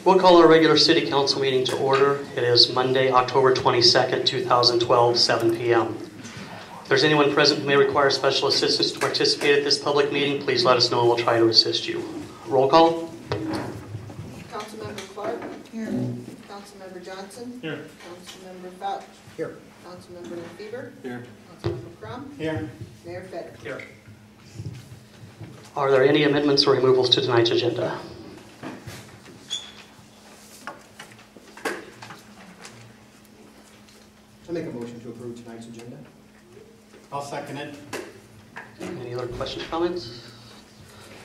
We'll call our regular City Council meeting to order. It is Monday, October 22nd, 2012, 7 p.m. If there's anyone present who may require special assistance to participate at this public meeting, please let us know and we'll try to assist you. Roll call. Councilmember Clark. Here. Councilmember Johnson. Here. Councilmember Fouch. Here. Councilmember LaFever. Here. Councilmember Crum. Here. Mayor Fetter. Here. Are there any amendments or removals to tonight's agenda? I make a motion to approve tonight's agenda. I'll second it. Any other questions or comments?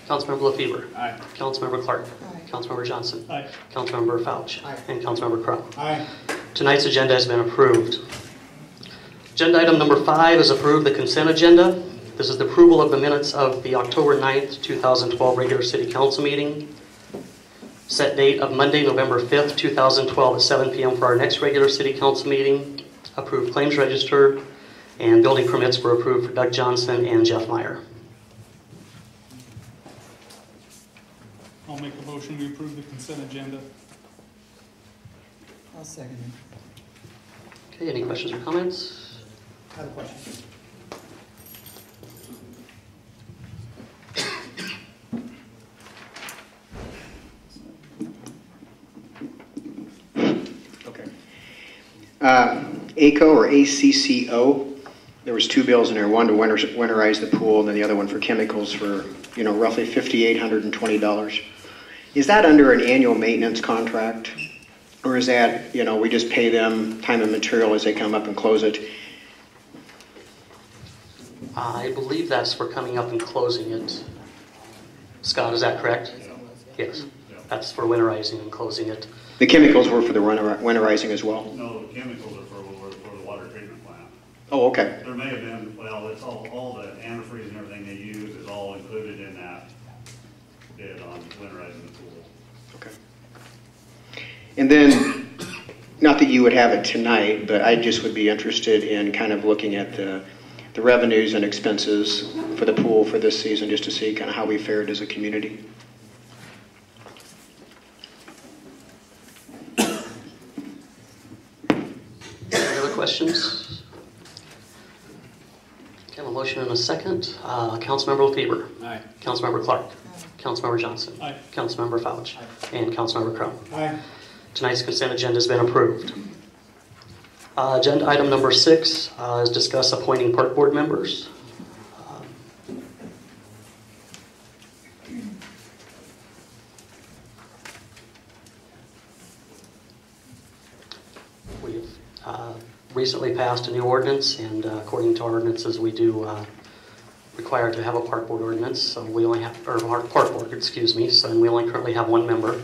Councilmember LaFever. Aye. Councilmember Clark. Aye. Councilmember Johnson. Aye. Councilmember Fouch. Aye. And Councilmember Crum. Aye. Tonight's agenda has been approved. Agenda item number 5 is approve the consent agenda. This is the approval of the minutes of the October 9th, 2012 regular City Council meeting. Set date of Monday, November 5th, 2012 at 7 p.m. for our next regular City Council meeting. Approved claims register and building permits were approved for Doug Johnson and Jeff Meyer. I'll make a motion to approve the consent agenda. I'll second it. Okay, any questions or comments? I have a question. Okay. ACO or ACCO, there was 2 bills in there, one to winterize the pool and then the other one for chemicals for, roughly $5,820. Is that under an annual maintenance contract? Or is that, we just pay them time and material as they come up and close it? I believe that's for coming up and closing it. Scott, is that correct? Yes. That's for winterizing and closing it. The chemicals were for the winterizing as well? No, the chemicals are for the water treatment plant. Oh, okay. There may have been, well, it's all the antifreeze and everything they use is all included in that bid on winterizing the pool. Okay. And then, not that you would have it tonight, but I just would be interested in kind of looking at the revenues and expenses for the pool for this season, just to see kind of how we fared as a community. Any other questions? Okay, I have a motion and a second. Councilmember LaFever. Aye. Councilmember Clark. Aye. Councilmember Johnson. Aye. Councilmember Fouch. And Councilmember Crum. Aye. Tonight's consent agenda has been approved. Agenda item number 6 is discuss appointing park board members. We've recently passed a new ordinance, and according to our ordinances, we do require to have a park board ordinance. So we only have, or park board, excuse me. So we only currently have 1 member.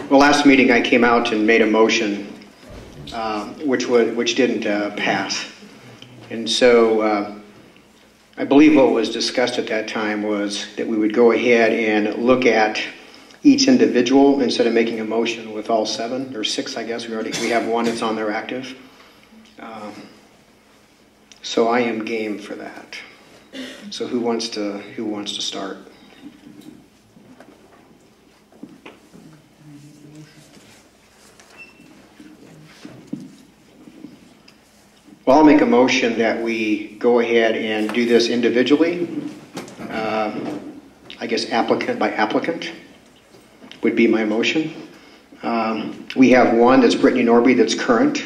Well, last meeting I came out and made a motion which didn't pass. And so I believe what was discussed at that time was that we would go ahead and look at each individual instead of making a motion with all 7 or 6, I guess. We have 1 that's on there active. So I am game for that. So who wants to start? Well, I'll make a motion that we go ahead and do this individually. I guess applicant by applicant would be my motion. We have 1 that's Brittany Norby that's current.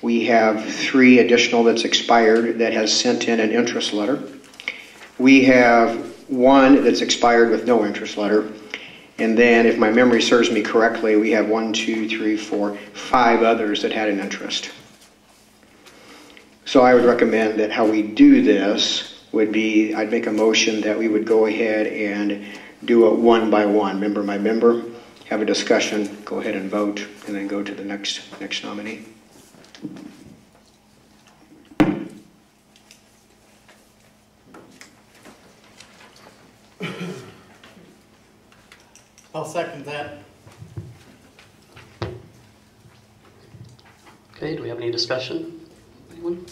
We have 3 additional that's expired that has sent in an interest letter. We have 1 that's expired with no interest letter. And then, if my memory serves me correctly, we have 1, 2, 3, 4, 5 others that had an interest. So I would recommend that how we do this would be, I'd make a motion that we would go ahead and do it 1 by 1, member by member, have a discussion, go ahead and vote, and then go to the next nominee. I'll second that. Okay, do we have any discussion? Anyone?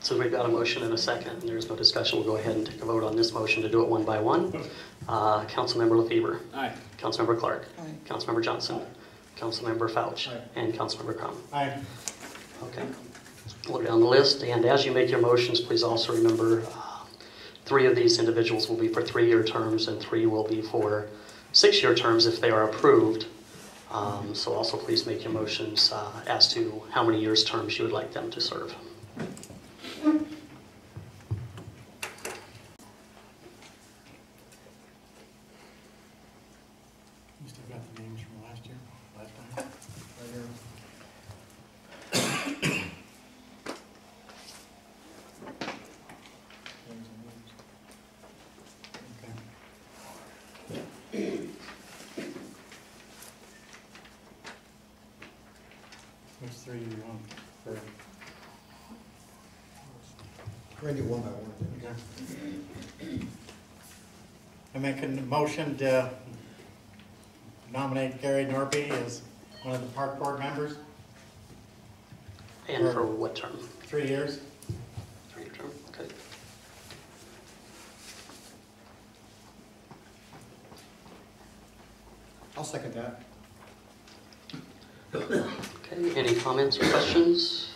So we've got a motion and a second, and there's no discussion. We'll go ahead and take a vote on this motion to do it one by one. Councilmember LaFever. Aye. Councilmember Clark. Aye. Councilmember Johnson. Councilmember Fouch. Aye. And Councilmember Crum. Aye. Okay. We'll go down the list, and as you make your motions, please also remember 3 of these individuals will be for 3-year terms, and 3 will be for 6-year terms if they are approved. So also please make your motions as to how many years terms you would like them to serve. You still got the names from last year, last time? Right here. Okay. Which 3 do you want? For- We're gonna do one by one. Okay. I make a motion to nominate Gary Norby as one of the park board members, And for what term? 3 years. 3-year term, okay. I'll second that. Okay, any comments or questions?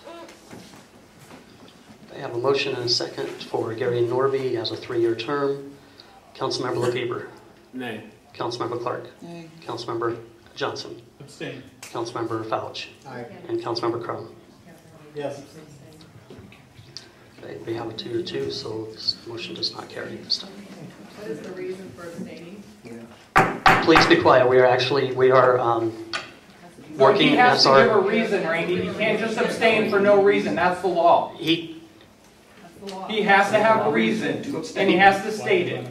I have a motion and a second for Gary Norby as a 3-year term. Councilmember LaFever. Nay. Councilmember Clark. Aye. Councilmember Johnson. Abstain. Councilmember Fouch. Aye. And Councilmember Crum. Yes. Okay, we have a 2-2, so this motion does not carry this time. What is the reason for abstaining? Please be quiet. We are working He has as to give a our, reason, Randy. He can't just abstain for no reason. That's the law. he He has to have a reason, and he has to state it.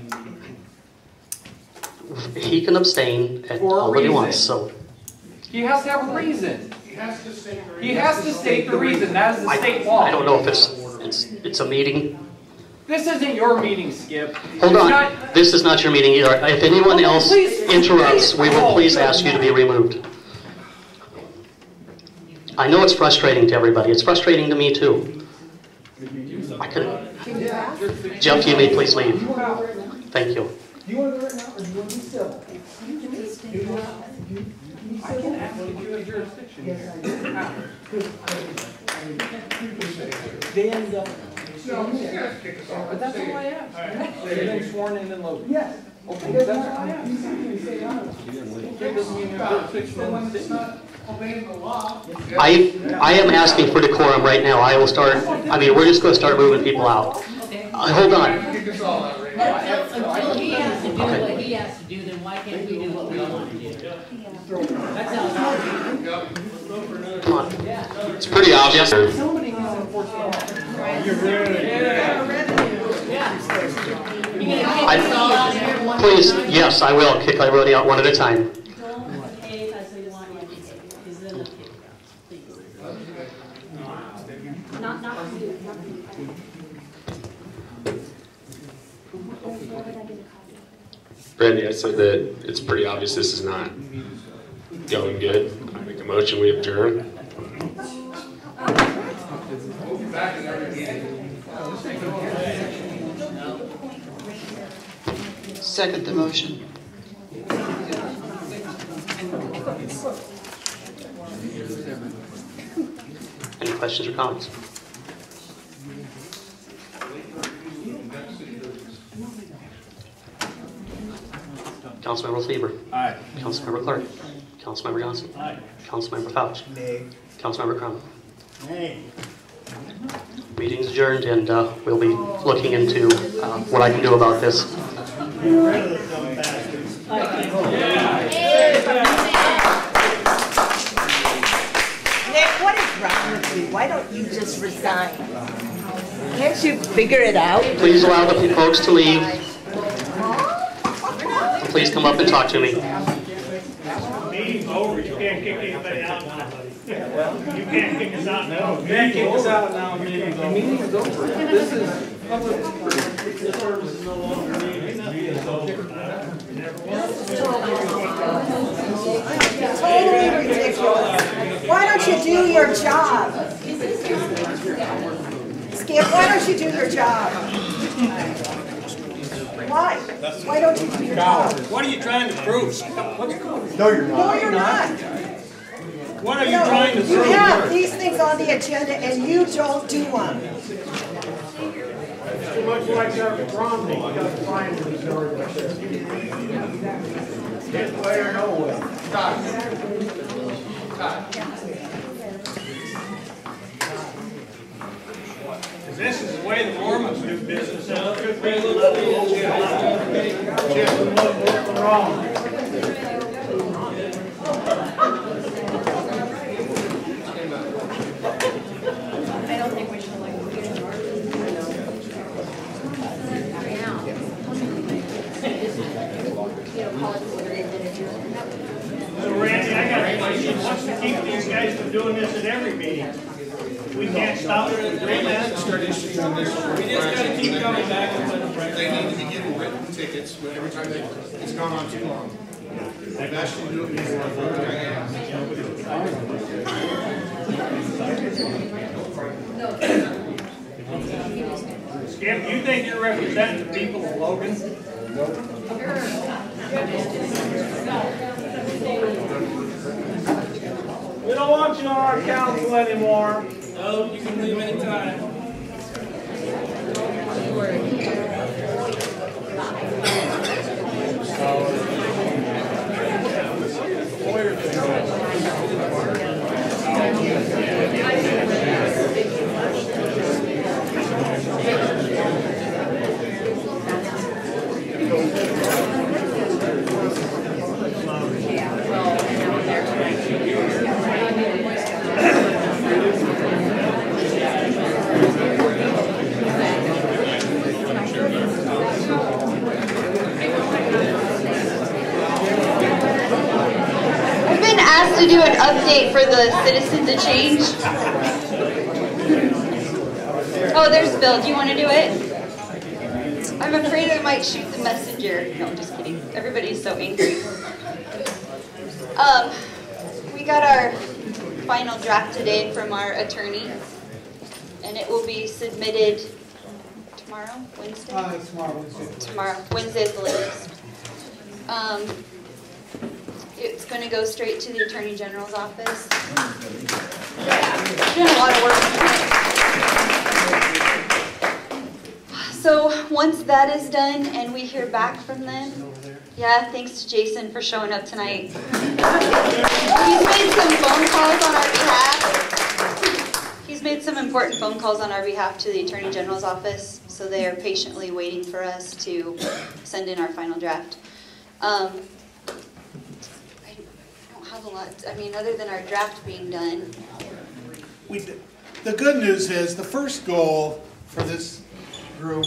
can abstain at For a all that he reason. wants, so. He has to have a reason. He has to state the reason. That is the state law. I don't know if it's a meeting. This isn't your meeting, Skip. Hold It's on, not- this is not your meeting either. If anyone else Please, interrupts, we will please please. ask you to be removed. I know it's frustrating to everybody. It's frustrating to me too. I couldn't. Jeff, you may please leave. Thank you. Do you want to do it now, or do you want to be civil? I can ask if you have jurisdiction Yes, here. I do. How? Dan, But that's all I asked. You've been sworn in and Logan. yes. Okay, that's all I You asked. simply say no. It doesn't mean you're jurisdiction in the city. I am asking for decorum right now. I will start, we're just going to start moving people out. Hold on. Until he has to do what he has to do, then why can't we do what we want to do? That's how Come on. It's pretty obvious. Somebody needs to enforce the law. You gonna kick us all out of here one Please, time? yes, I will kick everybody out one at a time. Don't behave as we want you to behave, because then it'll kick you out, please. Not you, not you. Randy, I said that it's pretty obvious this is not going good. I make a motion, we adjourn. Second the motion. Any questions or comments? Councilmember LaFever. Aye. Councilmember Clark. Councilmember Johnson. Aye. Councilmember Fouch. Nay. Councilmember Crum. Hey. Meeting's adjourned, and we'll be looking into what I can do about this. Nick, what is wrong with you? Why don't you just resign? Can't you figure it out? Please allow the folks to leave. Please come up and talk to me. Meeting's over, you can't kick anybody out now. You can't kick us out now. You can't kick us out now, meeting's over. Meeting's over. This is public service is no longer needed. Meeting's over. Totally ridiculous. Why don't you do your job? Skip, why don't you do your job? Why? Why don't you do your job? What are you trying to prove? What's going No, you're No, not. you're not. What are you trying to You prove? have these things on the agenda and you don't do them. Too much like that wrong thing, you got to find it. This way or no way. This is the way the Mormons do business. Good people let the old just wrong. I don't think we should like get an So Randy, I got a question. What's to keep these guys from doing this at every meeting? We can't stop it at doing that? Start issuing this. We just gotta keep coming back and let them break. They need to be getting written tickets every time it's gone on too long. They've asked you to do it before, I asked. Skip, you think you're representing the people of Logan? We don't want you on our council anymore. No, you can leave anytime. To do an update for the Citizens of Change. Oh, there's Bill. Do you want to do it? I'm afraid I might shoot the messenger. No, I'm just kidding. Everybody's so angry. We got our final draft today from our attorney, and it will be submitted tomorrow, Wednesday? Tomorrow, Wednesday. Tomorrow. Wednesday is the latest. It's going to go straight to the Attorney General's office. Yeah, doing a lot of work. So once that is done and we hear back from them, yeah, thanks to Jason for showing up tonight. He's made some phone calls on our behalf. He's made some important phone calls on our behalf to the Attorney General's office, so they are patiently waiting for us to send in our final draft. Have a lot. I mean, other than our draft being done. The good news is the first goal for this group.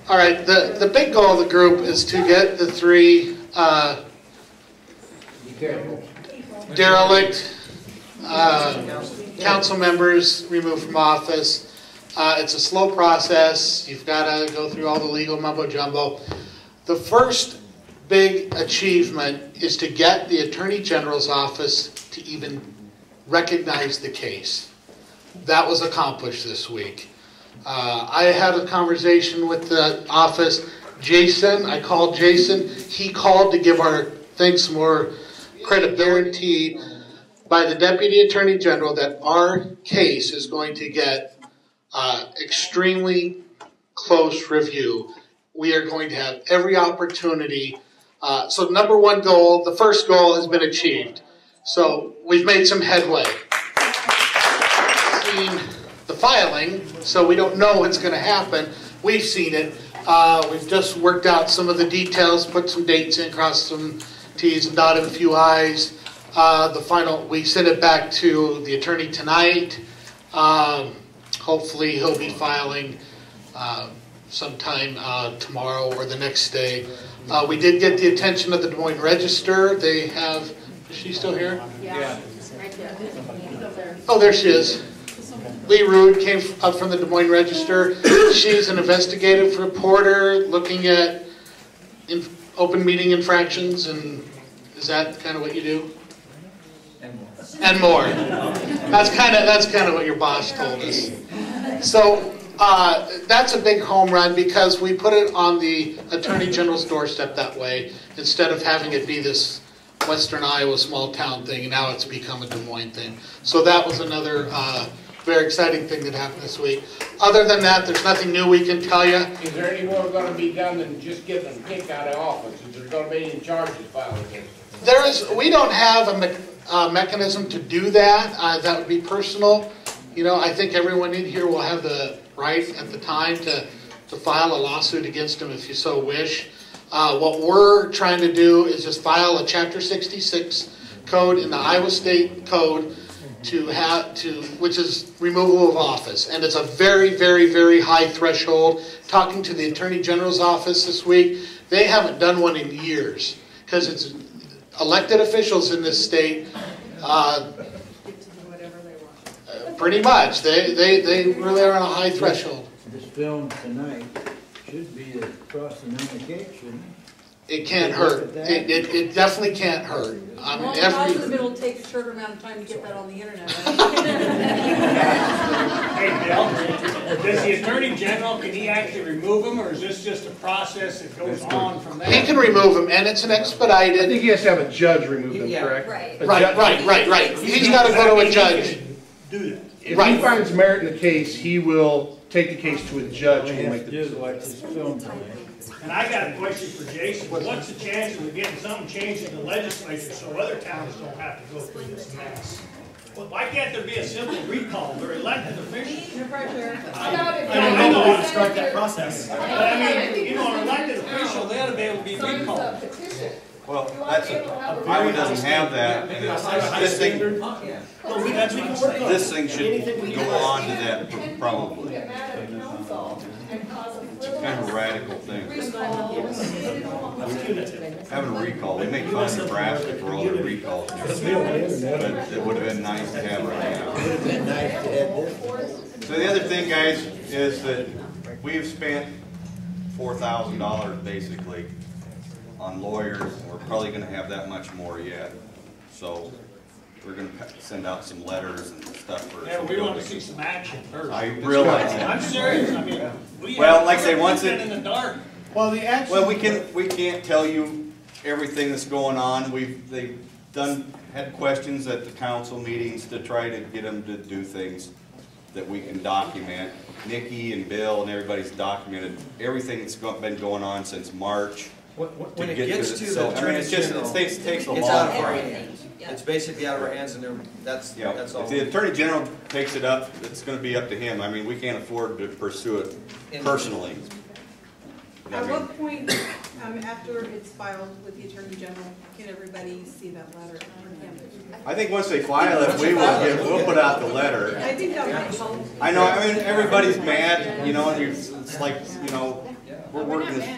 All right, the big goal of the group is to get the three derelict council members removed from office. It's a slow process. You've got to go through all the legal mumbo jumbo. The first big achievement is to get the Attorney General's office to even recognize the case. That was accomplished this week. I had a conversation with the office. Jason, I called Jason. He called to give our things more credibility by the Deputy Attorney General that our case is going to get extremely close review. We are going to have every opportunity. So number one goal, the first goal has been achieved. So we've made some headway. Seen the filing, so we don't know what's going to happen. We've seen it. We've just worked out some of the details, put some dates in, crossed some T's and dotted a few I's. we sent it back to the attorney tonight. Hopefully he'll be filing sometime tomorrow or the next day. We did get the attention of the Des Moines Register. They have, is she still here? Yeah. Oh, there she is. Lee Rude came up from the Des Moines Register. She's an investigative reporter looking at open meeting infractions, and is that kind of what you do? And more. That's kind of what your boss told us. So that's a big home run because we put it on the Attorney General's doorstep that way instead of having it be this Western Iowa small town thing, and now it's become a Des Moines thing. So that was another very exciting thing that happened this week. Other than that, there's nothing new we can tell you. Is there any more going to be done than just give them a kick out of office? Is there going to be any charges filed against them? We don't have a mechanism to do that. That would be personal. You know, I think everyone in here will have the right at the time to file a lawsuit against them if you so wish. What we're trying to do is just file a Chapter 66 code in the Iowa State Code which is removal of office. And it's a very, very, very high threshold. Talking to the Attorney General's office this week, they haven't done one in years because it's elected officials in this state. Pretty much. They really are on a high threshold. This film tonight should be across the communication. It can't hurt. It definitely can't hurt. I mean, it'll take a short amount of time to get that on the internet. Hey, Bill, does the Attorney General, can he actually remove them, or is this just a process that goes on from there? He can remove them, and it's an expedited. I think he has to have a judge remove them, correct? Right. He's got to go to a judge. Do that. If he finds merit in the case, he will take the case to a judge who will make the decision. And I got a question for Jason. What's the chances of getting something changed in the legislature so other towns don't have to go through this mess? Well, why can't there be a simple recall? They're elected officials. No pressure. I know how to start that process. But I mean, you know, an elected official, they ought to be able to be recalled. Well, Iowa doesn't have that. This thing should go on to that probably. It's kind of a radical thing. Having a recall, they make fun of Nebraska for all their recalls. But it would have been nice to have right now. So the other thing, guys, is that we've spent $4,000 basically on lawyers, and we're probably going to have that much more yet. So we're going to send out some letters and stuff for. Yeah, we want to see some action first. I realize that. I'm serious. I mean, well, like I say, once in the dark. Well, we can't tell you everything that's going on. They've had questions at the council meetings to try to get them to do things that we can document. Nikki and Bill and everybody's documented everything that's been going on since March. When it gets to the Attorney General, it takes a it's long out of our time. hands. It's basically out of our hands, and that's all. If the Attorney General takes it up, it's going to be up to him. I mean, we can't afford to pursue it personally. At what point, after it's filed with the Attorney General, can everybody see that letter? I think once they file it, we'll put out the letter. I think that would help. I know. I mean, everybody's mad, you know. And it's like, you know, we're working this.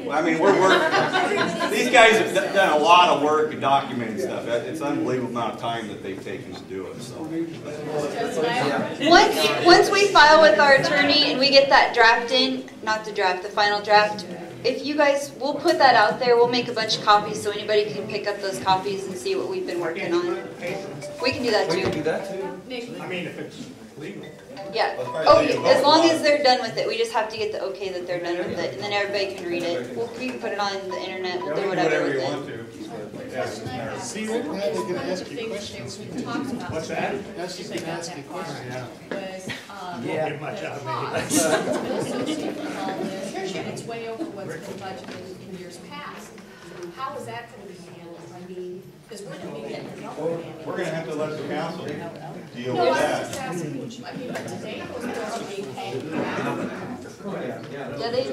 I mean, we're working. These guys have done a lot of work documenting stuff. It's an unbelievable amount of time that they've taken to do it. So. Once we file with our attorney and we get that draft in, not the draft, the final draft, if you guys, we'll put that out there. We'll make a bunch of copies so anybody can pick up those copies and see what we've been working on. We can do that too. We can do that too. I mean, if it's legal. Yeah. Oh, as long as they're done with it. We just have to get the okay that they're done with it, and then everybody can read it. We can put it on the internet. We'll do whatever with it. See, we're going to ask you questions. What's that? Ask you questions. Yeah. Get much out of me. It's way over what's been budgeted in years past. How is that going to be handled? I mean, We're gonna have to let the council deal No, with I was that. just asking, I mean, but today was supposed to be paid. Yeah, they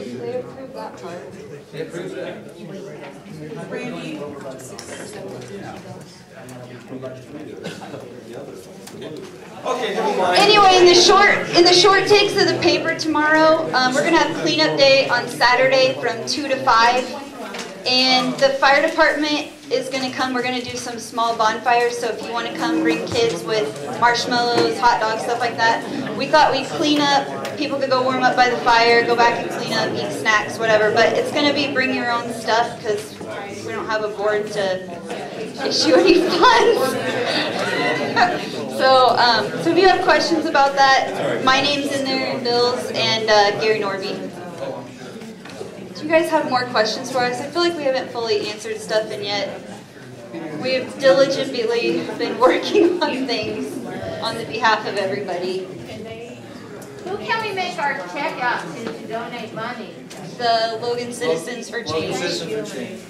approved that part. They approved that. Randy? Okay, never mind. Anyway, in the short takes of the paper tomorrow, we're gonna have cleanup day on Saturday from 2 to 5. And the fire department is gonna come, we're gonna do some small bonfires, so if you wanna come, bring kids with marshmallows, hot dogs, stuff like that. We thought we'd clean up, people could go warm up by the fire, go back and clean up, eat snacks, whatever, but it's gonna be bring your own stuff, because we don't have a board to issue any funds. So if you have questions about that, my name's in there, and Bill's, and Gary Norby. Do you guys have more questions for us? I feel like we haven't fully answered stuff, and yet we have diligently been working on things on the behalf of everybody. Who can we make our check out to donate money? The Logan Citizens for Change. Citizens for Change.